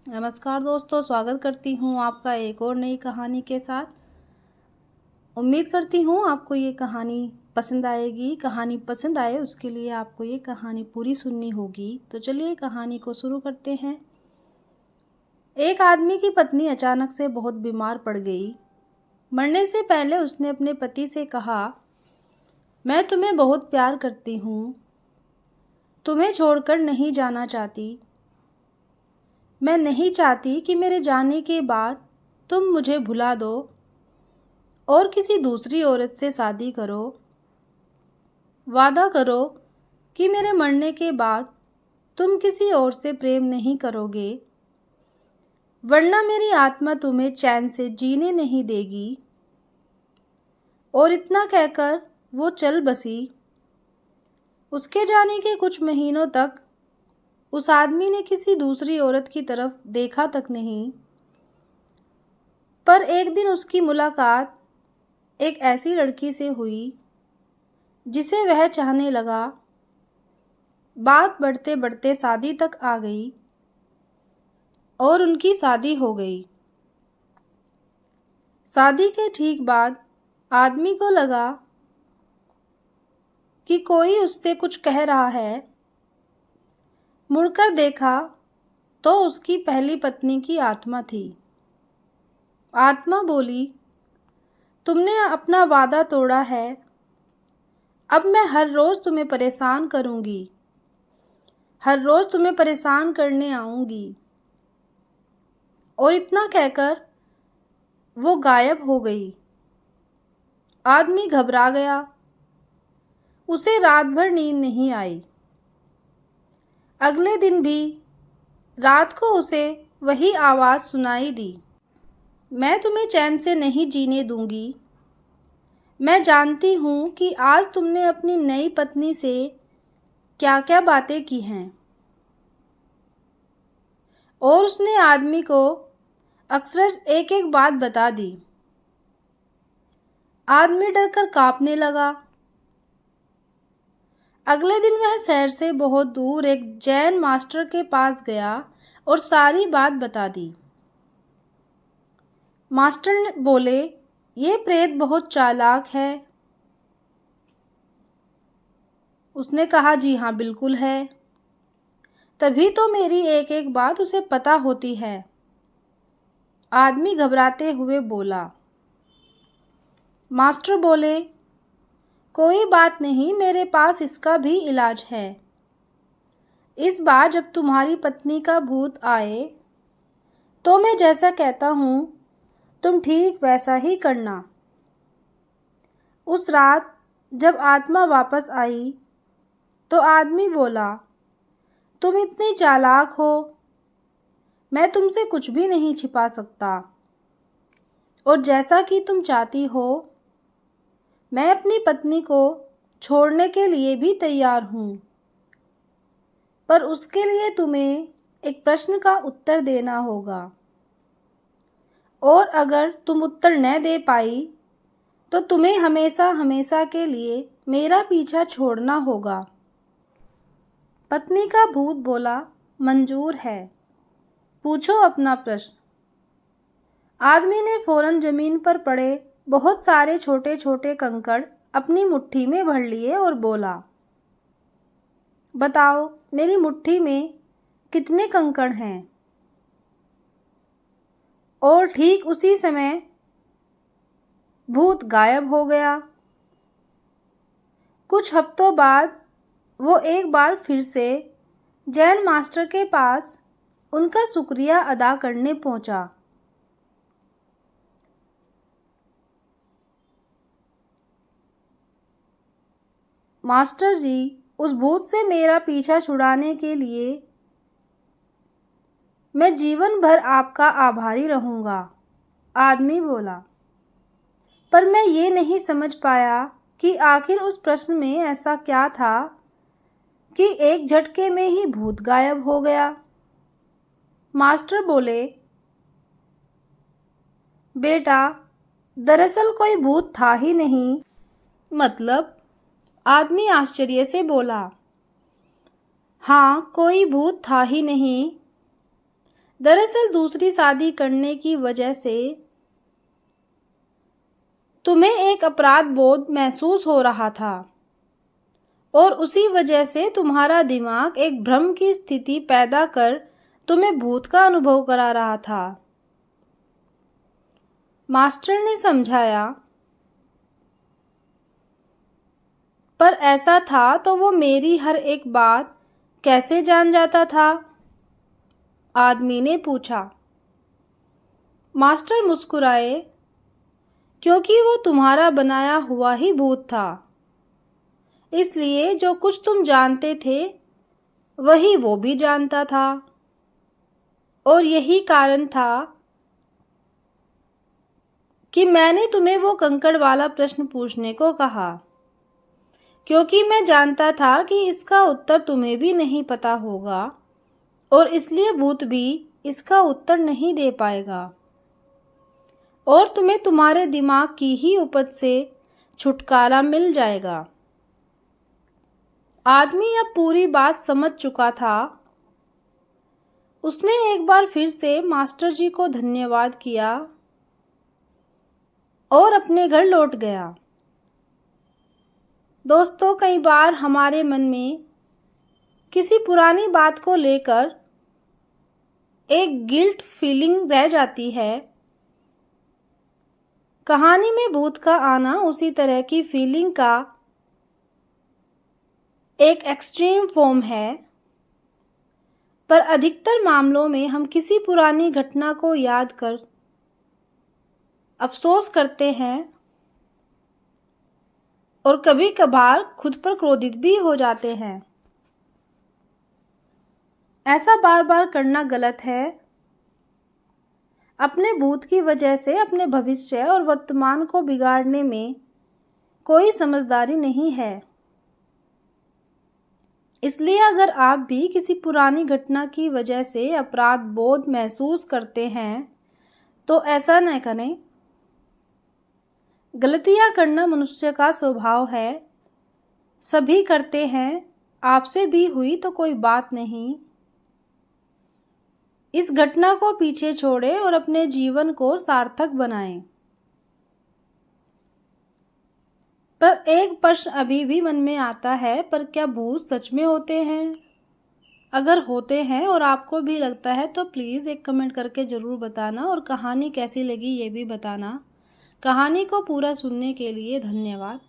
नमस्कार दोस्तों, स्वागत करती हूँ आपका एक और नई कहानी के साथ। उम्मीद करती हूँ आपको ये कहानी पसंद आएगी। कहानी पसंद आए उसके लिए आपको ये कहानी पूरी सुननी होगी। तो चलिए कहानी को शुरू करते हैं। एक आदमी की पत्नी अचानक से बहुत बीमार पड़ गई। मरने से पहले उसने अपने पति से कहा, मैं तुम्हें बहुत प्यार करती हूँ, तुम्हें छोड़कर नहीं जाना चाहती। मैं नहीं चाहती कि मेरे जाने के बाद तुम मुझे भुला दो और किसी दूसरी औरत से शादी करो। वादा करो कि मेरे मरने के बाद तुम किसी और से प्रेम नहीं करोगे, वरना मेरी आत्मा तुम्हें चैन से जीने नहीं देगी। और इतना कहकर वो चल बसी। उसके जाने के कुछ महीनों तक उस आदमी ने किसी दूसरी औरत की तरफ देखा तक नहीं। पर एक दिन उसकी मुलाकात एक ऐसी लड़की से हुई जिसे वह चाहने लगा। बात बढ़ते बढ़ते शादी तक आ गई और उनकी शादी हो गई। शादी के ठीक बाद आदमी को लगा कि कोई उससे कुछ कह रहा है। मुड़कर देखा तो उसकी पहली पत्नी की आत्मा थी। आत्मा बोली, तुमने अपना वादा तोड़ा है, अब मैं हर रोज़ तुम्हें परेशान करूंगी, हर रोज़ तुम्हें परेशान करने आऊंगी। और इतना कहकर वो गायब हो गई। आदमी घबरा गया। उसे रात भर नींद नहीं आई। अगले दिन भी रात को उसे वही आवाज़ सुनाई दी, मैं तुम्हें चैन से नहीं जीने दूंगी। मैं जानती हूँ कि आज तुमने अपनी नई पत्नी से क्या क्या बातें की हैं। और उसने आदमी को अक्षरश एक एक बात बता दी। आदमी डरकर कांपने लगा। अगले दिन वह शहर से बहुत दूर एक जैन मास्टर के पास गया और सारी बात बता दी। मास्टर बोले, ये प्रेत बहुत चालाक है। उसने कहा, जी हाँ बिल्कुल है, तभी तो मेरी एक एक बात उसे पता होती है। आदमी घबराते हुए बोला। मास्टर बोले, कोई बात नहीं, मेरे पास इसका भी इलाज है। इस बार जब तुम्हारी पत्नी का भूत आए तो मैं जैसा कहता हूँ तुम ठीक वैसा ही करना। उस रात जब आत्मा वापस आई तो आदमी बोला, तुम इतनी चालाक हो, मैं तुमसे कुछ भी नहीं छिपा सकता। और जैसा कि तुम चाहती हो, मैं अपनी पत्नी को छोड़ने के लिए भी तैयार हूँ। पर उसके लिए तुम्हें एक प्रश्न का उत्तर देना होगा, और अगर तुम उत्तर न दे पाई तो तुम्हें हमेशा हमेशा के लिए मेरा पीछा छोड़ना होगा। पत्नी का भूत बोला, मंजूर है, पूछो अपना प्रश्न। आदमी ने फौरन जमीन पर पड़े बहुत सारे छोटे छोटे कंकड़ अपनी मुट्ठी में भर लिए और बोला, बताओ मेरी मुट्ठी में कितने कंकड़ हैं। और ठीक उसी समय भूत गायब हो गया। कुछ हफ्तों बाद वो एक बार फिर से जैन मास्टर के पास उनका शुक्रिया अदा करने पहुंचा। मास्टर जी, उस भूत से मेरा पीछा छुड़ाने के लिए मैं जीवन भर आपका आभारी रहूंगा। आदमी बोला, पर मैं ये नहीं समझ पाया कि आखिर उस प्रश्न में ऐसा क्या था कि एक झटके में ही भूत गायब हो गया। मास्टर बोले, बेटा, दरअसल कोई भूत था ही नहीं। मतलब? आदमी आश्चर्य से बोला, हाँ, कोई भूत था ही नहीं। दरअसल दूसरी शादी करने की वजह से तुम्हें एक अपराध बोध महसूस हो रहा था और उसी वजह से तुम्हारा दिमाग एक भ्रम की स्थिति पैदा कर तुम्हें भूत का अनुभव करा रहा था। मास्टर ने समझाया, पर ऐसा था तो वो मेरी हर एक बात कैसे जान जाता था? आदमी ने पूछा। मास्टर मुस्कुराए, क्योंकि वो तुम्हारा बनाया हुआ ही भूत था, इसलिए जो कुछ तुम जानते थे वही वो भी जानता था। और यही कारण था कि मैंने तुम्हें वो कंकड़ वाला प्रश्न पूछने को कहा, क्योंकि मैं जानता था कि इसका उत्तर तुम्हें भी नहीं पता होगा और इसलिए भूत भी इसका उत्तर नहीं दे पाएगा और तुम्हें तुम्हारे दिमाग की ही उपज से छुटकारा मिल जाएगा। आदमी अब पूरी बात समझ चुका था। उसने एक बार फिर से मास्टर जी को धन्यवाद किया और अपने घर लौट गया। दोस्तों, कई बार हमारे मन में किसी पुरानी बात को लेकर एक गिल्ट फीलिंग रह जाती है। कहानी में भूत का आना उसी तरह की फीलिंग का एक एक्सट्रीम फॉर्म है, पर अधिकतर मामलों में हम किसी पुरानी घटना को याद कर अफसोस करते हैं और कभी कभार खुद पर क्रोधित भी हो जाते हैं। ऐसा बार बार करना गलत है। अपने भूत की वजह से अपने भविष्य और वर्तमान को बिगाड़ने में कोई समझदारी नहीं है। इसलिए अगर आप भी किसी पुरानी घटना की वजह से अपराध बोध महसूस करते हैं तो ऐसा न करें। गलतियां करना मनुष्य का स्वभाव है, सभी करते हैं, आपसे भी हुई तो कोई बात नहीं। इस घटना को पीछे छोड़ें और अपने जीवन को सार्थक बनाएं। पर एक प्रश्न अभी भी मन में आता है, पर क्या भूत सच में होते हैं? अगर होते हैं और आपको भी लगता है तो प्लीज़ एक कमेंट करके ज़रूर बताना और कहानी कैसी लगी ये भी बताना। कहानी को पूरा सुनने के लिए धन्यवाद।